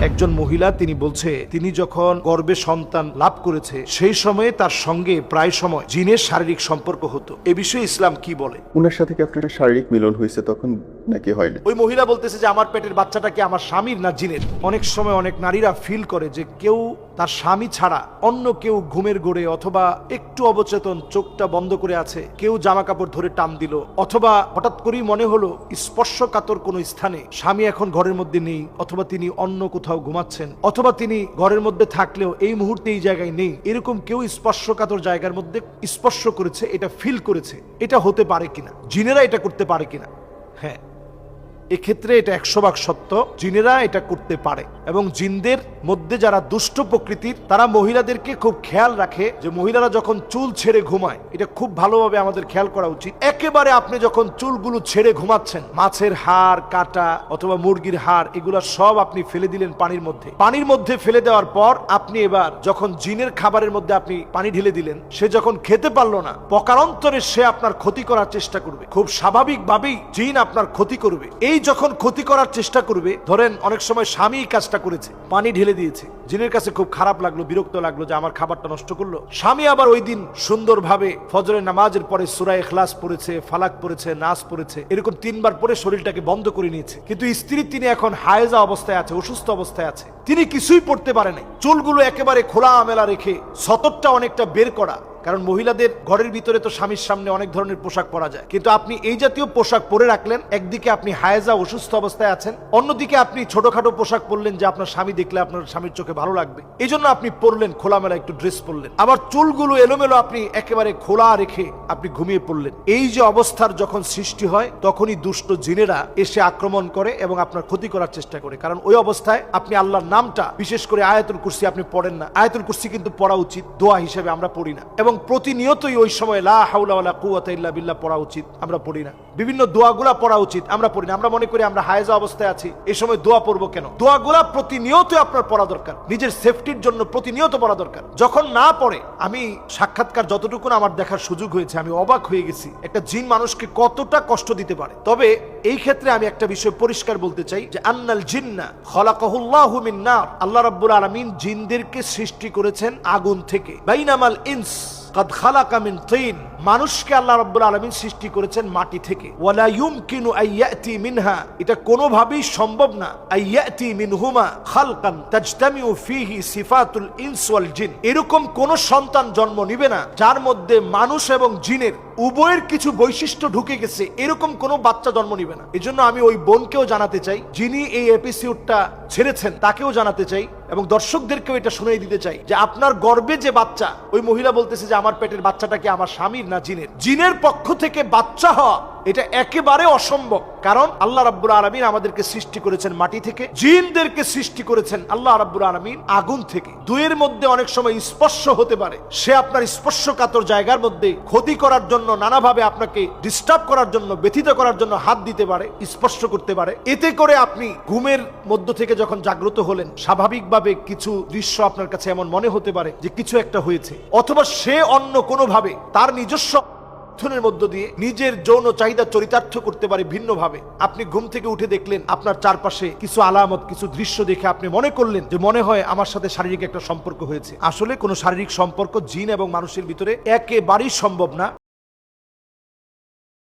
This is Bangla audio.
একজন মহিলা তিনি বলছে তিনি যখন গর্ভে সন্তান লাভ করেছে সেই সময়ে তার সঙ্গে প্রায় সময় জিনের শারীরিক সম্পর্ক হতো। এ বিষয়ে ইসলাম কি বলে? উনার সাথে কি আপনার শারীরিক মিলন হয়েছে তখন নাকি হয়নি? ওই মহিলা বলতেছে যে আমার পেটের বাচ্চাটা কি আমার স্বামীর না জিনের। অনেক সময় অনেক নারীরা ফিল করে যে কেউ তার স্বামী ছাড়া অন্য কেউ ঘুমের ঘোরে অথবা একটু অবচেতন চোখটা বন্ধ করে আছে, কেউ জামা কাপড় ধরে টান দিল, অথবা হঠাৎ করেই মনে হলো স্পর্শকাতর কোনো স্থানে স্বামী এখন ঘরের মধ্যে নেই, অথবা তিনি অন্য কোথাও ঘুমাচ্ছেন, অথবা তিনি ঘরের মধ্যে থাকলেও এই মুহূর্তে এই জায়গায় নেই, এরকম কেউ স্পর্শকাতর জায়গার মধ্যে স্পর্শ করেছে, এটা ফিল করেছে। এটা হতে পারে কিনা, জিনেরা এটা করতে পারে কিনা? হ্যাঁ, এক্ষেত্রে এটা 100% সত্য, জিনেরা এটা করতে পারে। এবং জিনদের মধ্যে যারা দুষ্ট প্রকৃতির তারা মহিলাদেরকে খুব খেয়াল রাখে যে মহিলারা যখন চুল ছেড়ে ঘুমায়, এটা খুব ভালোভাবে আমাদের খেয়াল করা উচিত। একেবারে আপনি যখন চুলগুলো ছেড়ে ঘুমাচ্ছেন, মাছের হাড় কাটা অথবা মুরগির হাড় এগুলা সব আপনি ফেলে দিলেন পানির মধ্যে ফেলে দেওয়ার পর আপনি এবার যখন জিনের খাবারের মধ্যে আপনি পানি ঢেলে দিলেন, সে যখন খেতে পারলো না, পকারান্তরে সে আপনার ক্ষতি করার চেষ্টা করবে। খুব স্বাভাবিকভাবেই জিন আপনার ক্ষতি করবে। এই যখন ক্ষতি করার চেষ্টা করবে, ধরেন অনেক সময় স্বামী কাজটা করেছে, পানি ঢেলে দিয়েছে, জিনের কাছে খুব খারাপ লাগলো, বিরক্ত লাগলো যে আমার খাবারটা নষ্ট করলো। স্বামী আবার ওই দিন সুন্দরভাবে ফজরের নামাজের পরে সূরা ইখলাস পড়েছে, ফালাক পড়েছে, নাস পড়েছে, এরকম 3 বার পরে শরীরটাকে বন্ধ করে নিয়েছে। কিন্তু স্ত্রী তিনি এখন হায়েজা অবস্থায় আছে, অসুস্থ অবস্থায় আছে, তিনি কিছুই পড়তে পারে নাই। চুলগুলো একেবারে খোলা মেলা রেখে সতরটা অনেকটা বের করা, কারণ মহিলাদের ঘরের ভিতরে তো স্বামীর সামনে অনেক ধরনের পোশাক পরা যায়, কিন্তু আপনি এই জাতীয় পোশাক পরে রাখলেন। একদিকে আপনি হায়েজা অসুস্থ অবস্থায় আছেন, অন্যদিকে আপনি ছোটখাটো পোশাক পরলেন যে আপনার স্বামী দেখলে আপনার স্বামীর চোখে ভালো লাগবে, এই জন্য আপনি পরলেন, খোলামেলা একটু ড্রেস পরলেন। আবার চুলগুলো এলোমেলো আপনি একেবারে খোলা রেখে আপনি ঘুমিয়ে পড়লেন। এই যে অবস্থার যখন সৃষ্টি হয়, তখনই দুষ্ট জিনেরা এসে আক্রমণ করে এবং আপনার ক্ষতি করার চেষ্টা করে। কারণ ওই অবস্থায় আপনি আল্লাহর নামটা, বিশেষ করে আয়াতুল কুরসি আপনি পড়েন না। আয়াতুল কুরসি কিন্তু পড়া উচিত, দোয়া হিসেবে আমরা পড়ি না। এবং প্রতিনিয়তই ওই সময় লা হাওলা ওয়ালা কুওয়াতা ইল্লা বিল্লাহ পড়া উচিত, আমরা পড়ি না। বিভিন্ন দোয়াগুলা পড়া উচিত, আমরা পড়ি না। আমরা মনে করি আমরা হায়েজা অবস্থায় আছি, এই সময় দোয়া পড়বো কেন? দোয়াগুলা প্রতিনিয়ত আপনার পড়া দরকার, নিজের সেফটির জন্য প্রতিনিয়ত পড়া দরকার। যখন না পড়ে, আমি সাক্ষাৎকার যতটুকু আমার দেখার সুযোগ হয়েছে, আমি অবাক হয়ে গেছি একটা জিন মানুষকে কতটা কষ্ট দিতে পারে। তবে এই ক্ষেত্রে আমি একটা বিষয় পরিষ্কার বলতে চাই যে আন্নাল জিন্না খলাকাহুল্লাহু মিন নার, আল্লাহ রাব্বুল আলামিন জিনদেরকে সৃষ্টি করেছেন আগুন থেকে। বাইনামাল ইনস কাদ খালাকা মিন তিন, মানুষকে আল্লাহ রাব্বুল আলামিন সৃষ্টি করেছেন মাটি থেকে। ওয়ালা ইউমকিনু আইয়াতি মিনহা, এটা কোনোভাবেই সম্ভব না, আইয়াতি মিনহুমা খালকান তাজতামিউ ফীহি সিফাতুল ইনস ওয়াল জিন, এরকম কোন সন্তান জন্ম নিবে না যার মধ্যে মানুষ এবং জিনের উভয়ের কিছু বৈশিষ্ট্য ঢুকে গেছে, এরকম কোন বাচ্চা জন্ম নিবে না। এজন্য আমি ওই বোনকেও জানাতে চাই, যিনি এই এপিসোডটা ছেড়েছেন, তাকেও জানাতে চাই এবং দর্শকদেরকেও এটা শুনিয়ে দিতে চাই যে আপনার গর্ভে যে বাচ্চা, ওই মহিলা বলতেছে যে আমার পেটের বাচ্চাটা কি আমার স্বামীর না জিনের। জিনের পক্ষ থেকে বাচ্চা হওয়া এটা একেবারে অসম্ভব। কারণ আল্লাহ রাব্বুল আলামিন আমাদেরকে সৃষ্টি করেছেন মাটি থেকে, জিনদেরকে সৃষ্টি করেছেন আল্লাহ রাব্বুল আলামিন আগুন থেকে। দুয়ের মধ্যে অনেক সময় স্পর্শ হতে পারে, সে আপনার স্পর্শকাতর জায়গার মধ্যে ক্ষতি করার জন্য, নানাভাবে আপনাকে ডিস্টার্ব করার জন্য, ব্যথিত করার জন্য হাত দিতে পারে, স্পর্শ করতে পারে। এতে করে আপনি ঘুমের মধ্য থেকে যখন জাগ্রত হলেন, স্বাভাবিকভাবে কিছু দৃশ্য আপনার কাছে এমন মনে হতে পারে যে কিছু একটা হয়েছে, অথবা সে অন্য কোনোভাবে তার নিজস্ব মধ্য দিয়ে নিজের যৌন চাহিদা চরিতার্থ করতে পারে ভিন্নভাবে। আপনি ঘুম থেকে উঠে দেখলেন আপনার চারপাশে কিছু আলামত, কিছু দৃশ্য দেখে আপনি মনে করলেন যে মনে হয় আমার সাথে শারীরিক একটা সম্পর্ক হয়েছে। আসলে কোনো শারীরিক সম্পর্ক জিন এবং মানুষের ভিতরে একেবারেই সম্ভব না।